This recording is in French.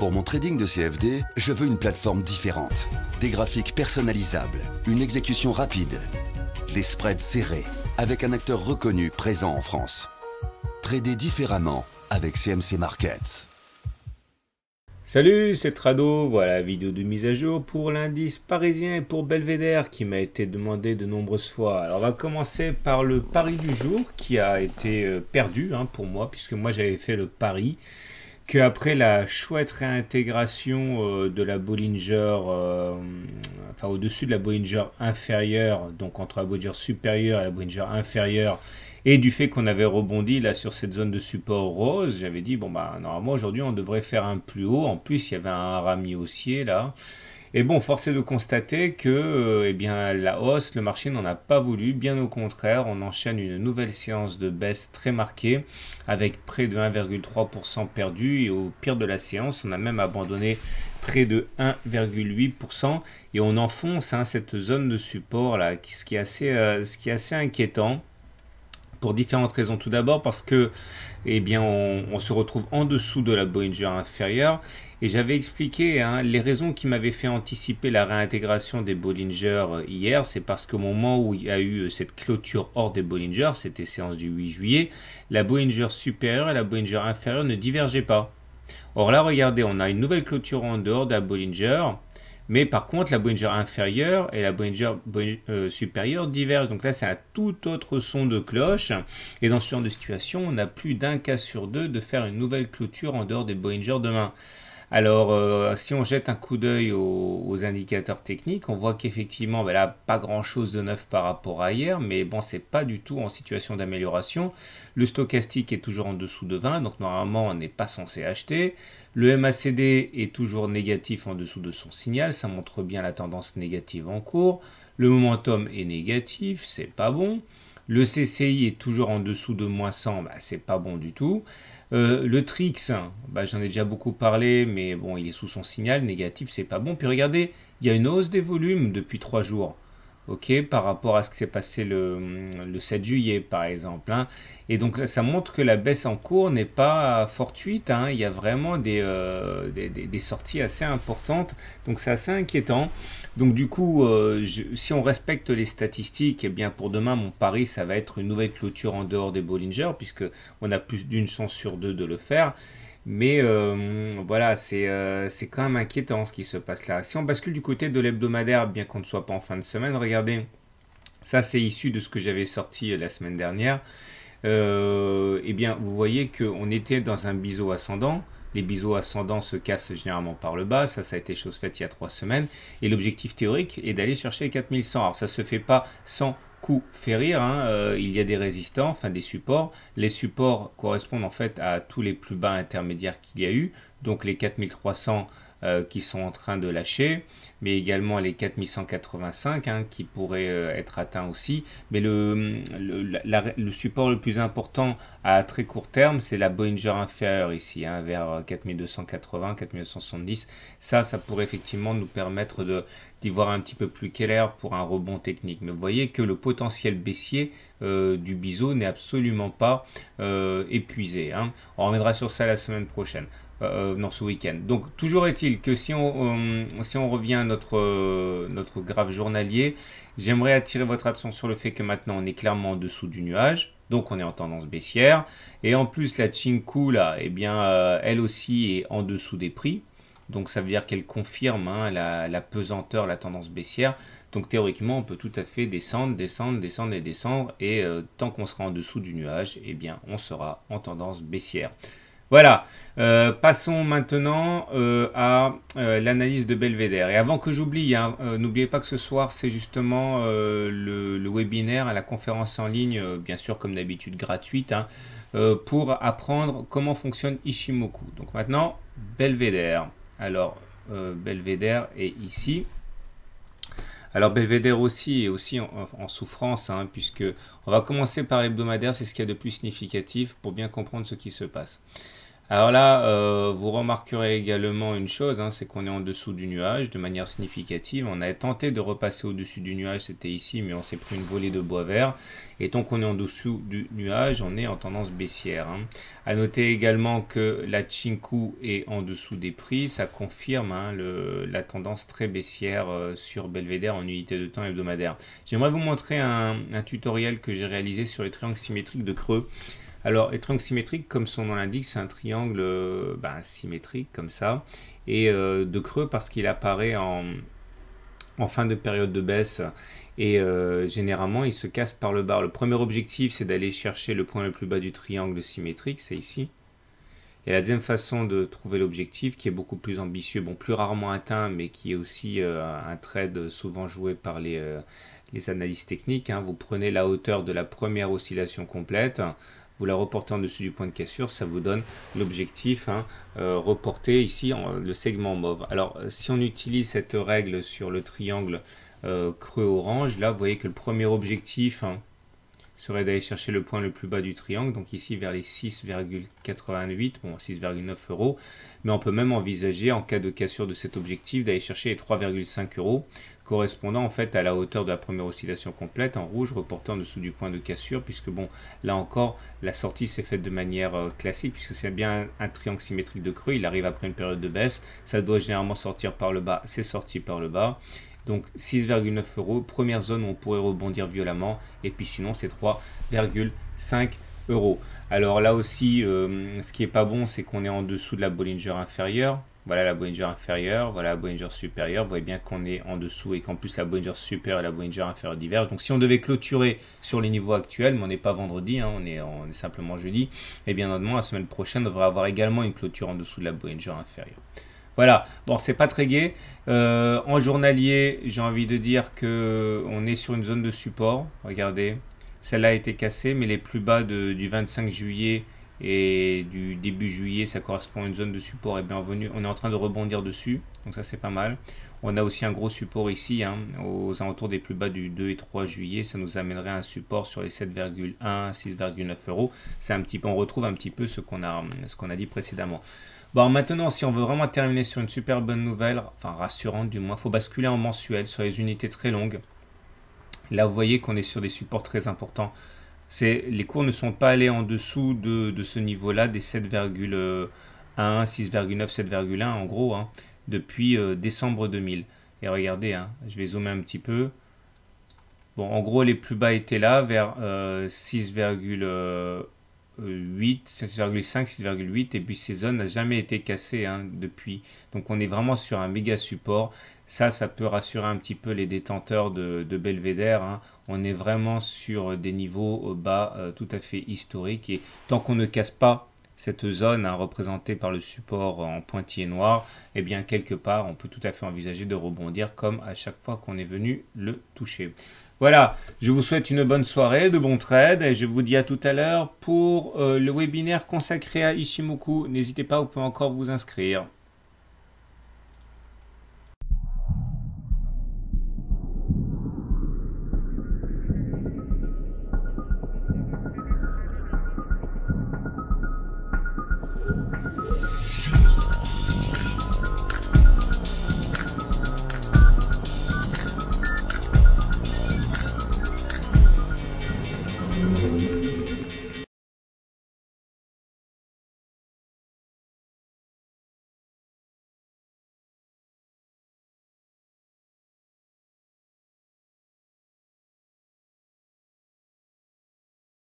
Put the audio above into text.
Pour mon trading de CFD, je veux une plateforme différente. Des graphiques personnalisables, une exécution rapide, des spreads serrés, avec un acteur reconnu présent en France. Trader différemment avec CMC Markets. Salut, c'est Trado, voilà, vidéo de mise à jour pour l'indice parisien et pour Belvédère qui m'a été demandé de nombreuses fois. Alors on va commencer par le pari du jour qui a été perdu pour moi, puisque moi j'avais fait le pari qu'après la chouette réintégration de la Bollinger, enfin au-dessus de la Bollinger inférieure, donc entre la Bollinger supérieure et la Bollinger inférieure, et du fait qu'on avait rebondi là sur cette zone de support rose, j'avais dit bon bah normalement aujourd'hui on devrait faire un plus haut. En plus il y avait un rami haussier là. Et bon, force est de constater que eh bien, la hausse, le marché n'en a pas voulu. Bien au contraire, on enchaîne une nouvelle séance de baisse très marquée avec près de 1,3% perdu. Et au pire de la séance, on a même abandonné près de 1,8%. Et on enfonce cette zone de support là, ce qui est assez inquiétant. Pour différentes raisons. Tout d'abord parce que eh bien, on se retrouve en dessous de la Bollinger inférieure. Et j'avais expliqué les raisons qui m'avaient fait anticiper la réintégration des Bollinger hier. C'est parce qu'au moment où il y a eu cette clôture hors des Bollinger, c'était séance du 8 juillet, la Bollinger supérieure et la Bollinger inférieure ne divergeaient pas. Or là, regardez, on a une nouvelle clôture en dehors de la Bollinger. Mais par contre, la Bollinger inférieure et la Bollinger supérieure divergent. Donc là, c'est un tout autre son de cloche. Et dans ce genre de situation, on a plus d'un cas sur deux de faire une nouvelle clôture en dehors des Bollinger demain. Alors, si on jette un coup d'œil aux indicateurs techniques, on voit qu'effectivement, là, pas grand-chose de neuf par rapport à hier, mais bon, c'est pas du tout en situation d'amélioration. Le stochastique est toujours en dessous de 20, donc normalement, on n'est pas censé acheter. Le MACD est toujours négatif en dessous de son signal, ça montre bien la tendance négative en cours. Le momentum est négatif, c'est pas bon. Le CCI est toujours en dessous de moins 100, c'est pas bon du tout. Le Trix, j'en ai déjà beaucoup parlé, mais bon, il est sous son signal négatif, c'est pas bon. Puis regardez, il y a une hausse des volumes depuis 3 jours. Ok, par rapport à ce qui s'est passé le 7 juillet par exemple. Et donc ça montre que la baisse en cours n'est pas fortuite. Il y a vraiment des sorties assez importantes. Donc c'est assez inquiétant. Donc du coup, si on respecte les statistiques, eh bien pour demain, mon pari, ça va être une nouvelle clôture en dehors des Bollinger, puisque on a plus d'une chance sur deux de le faire. Mais voilà, c'est quand même inquiétant ce qui se passe là. Si on bascule du côté de l'hebdomadaire, bien qu'on ne soit pas en fin de semaine, regardez, ça c'est issu de ce que j'avais sorti la semaine dernière. Eh bien, vous voyez qu'on était dans un biseau ascendant. Les biseaux ascendants se cassent généralement par le bas. Ça a été chose faite il y a 3 semaines. Et l'objectif théorique est d'aller chercher les 4100. Alors, ça ne se fait pas sans coup férir. Il y a des résistants, enfin des supports. Les supports correspondent en fait à tous les plus bas intermédiaires qu'il y a eu. Donc, les 4300 qui sont en train de lâcher, mais également les 4185 qui pourraient être atteints aussi. Mais le support le plus important à très court terme, c'est la Bollinger inférieure ici, vers 4280, 4270. Ça pourrait effectivement nous permettre d'y voir un petit peu plus clair pour un rebond technique. Mais vous voyez que le potentiel baissier du biseau n'est absolument pas épuisé. On reviendra sur ça la semaine prochaine. Non, ce week-end. Donc, toujours est-il que si on revient à notre graphe journalier, j'aimerais attirer votre attention sur le fait que maintenant, on est clairement en dessous du nuage. Donc, on est en tendance baissière. Et en plus, la Chinku, là, eh bien, elle aussi est en dessous des prix. Donc, ça veut dire qu'elle confirme la pesanteur, la tendance baissière. Donc, théoriquement, on peut tout à fait descendre. Et tant qu'on sera en dessous du nuage, eh bien, on sera en tendance baissière. Voilà, passons maintenant à l'analyse de Belvédère. Et avant que j'oublie, n'oubliez pas que ce soir, c'est justement le webinaire, la conférence en ligne, bien sûr comme d'habitude gratuite, pour apprendre comment fonctionne Ishimoku. Donc maintenant, Belvédère. Alors, Belvédère est ici. Alors Belvédère aussi est aussi en souffrance, puisque on va commencer par l'hebdomadaire, c'est ce qu'il y a de plus significatif pour bien comprendre ce qui se passe. Alors là, vous remarquerez également une chose, hein, c'est qu'on est en dessous du nuage de manière significative. On a tenté de repasser au-dessus du nuage, c'était ici, mais on s'est pris une volée de bois vert. Et tant qu'on est en dessous du nuage, on est en tendance baissière. Hein. À noter également que la Chinku est en dessous des prix, ça confirme hein, la tendance très baissière sur Belvédère en unité de temps hebdomadaire. J'aimerais vous montrer un tutoriel que j'ai réalisé sur les triangles symétriques de creux. Alors, les triangles symétriques, comme son nom l'indique, c'est un triangle symétrique, comme ça, et de creux parce qu'il apparaît en fin de période de baisse, et généralement, il se casse par le bas. Le premier objectif, c'est d'aller chercher le point le plus bas du triangle symétrique, c'est ici. Et la deuxième façon de trouver l'objectif, qui est beaucoup plus ambitieux, bon, plus rarement atteint, mais qui est aussi un trade souvent joué par les analystes techniques, hein. Vous prenez la hauteur de la première oscillation complète, vous la reportez en dessus du point de cassure, ça vous donne l'objectif hein, reporté ici, le segment mauve. Alors, si on utilise cette règle sur le triangle creux orange, là, vous voyez que le premier objectif hein, serait d'aller chercher le point le plus bas du triangle, donc ici vers les 6,88, bon 6,9 euros, mais on peut même envisager en cas de cassure de cet objectif d'aller chercher les 3,5 euros, correspondant en fait à la hauteur de la première oscillation complète en rouge, reportée en dessous du point de cassure, puisque bon, là encore, la sortie s'est faite de manière classique, puisque c'est bien un triangle symétrique de creux, il arrive après une période de baisse, ça doit généralement sortir par le bas, c'est sorti par le bas. Donc 6,9 euros, première zone où on pourrait rebondir violemment, et puis sinon c'est 3,5 euros. Alors là aussi, ce qui est pas bon, c'est qu'on est en dessous de la Bollinger inférieure. Voilà la Bollinger inférieure, voilà la Bollinger supérieure. Vous voyez bien qu'on est en dessous et qu'en plus la Bollinger supérieure et la Bollinger inférieure divergent. Donc si on devait clôturer sur les niveaux actuels, mais on n'est pas vendredi, hein, on est simplement jeudi, et bien normalement la semaine prochaine on devrait avoir également une clôture en dessous de la Bollinger inférieure. Voilà, bon, c'est pas très gai. En journalier, j'ai envie de dire que on est sur une zone de support. Regardez, celle-là a été cassée, mais les plus bas du 25 juillet et du début juillet, ça correspond à une zone de support et bienvenue. On est en train de rebondir dessus, donc ça c'est pas mal. On a aussi un gros support ici, hein, aux alentours des plus bas du 2 et 3 juillet. Ça nous amènerait à un support sur les 7,1, 6,9 euros. C'est un petit peu, on retrouve un petit peu ce qu'on a dit précédemment. Bon, maintenant, si on veut vraiment terminer sur une super bonne nouvelle, enfin rassurante du moins, il faut basculer en mensuel sur les unités très longues. Là, vous voyez qu'on est sur des supports très importants. Les cours ne sont pas allés en dessous de ce niveau-là, des 7,1, 6,9, 7,1 en gros, hein, depuis décembre 2000. Et regardez, hein, je vais zoomer un petit peu. Bon, en gros, les plus bas étaient là, vers 6,8, 6,5, 6,8 et puis ces zones n'ont jamais été cassées hein, depuis. Donc on est vraiment sur un méga support. Ça peut rassurer un petit peu les détenteurs de Belvédère. Hein. On est vraiment sur des niveaux bas tout à fait historiques. Et tant qu'on ne casse pas cette zone hein, représentée par le support en pointillé noir, eh bien quelque part on peut tout à fait envisager de rebondir comme à chaque fois qu'on est venu le toucher. Voilà, je vous souhaite une bonne soirée, de bons trades et je vous dis à tout à l'heure pour le webinaire consacré à Ichimoku. N'hésitez pas, vous pouvez encore vous inscrire.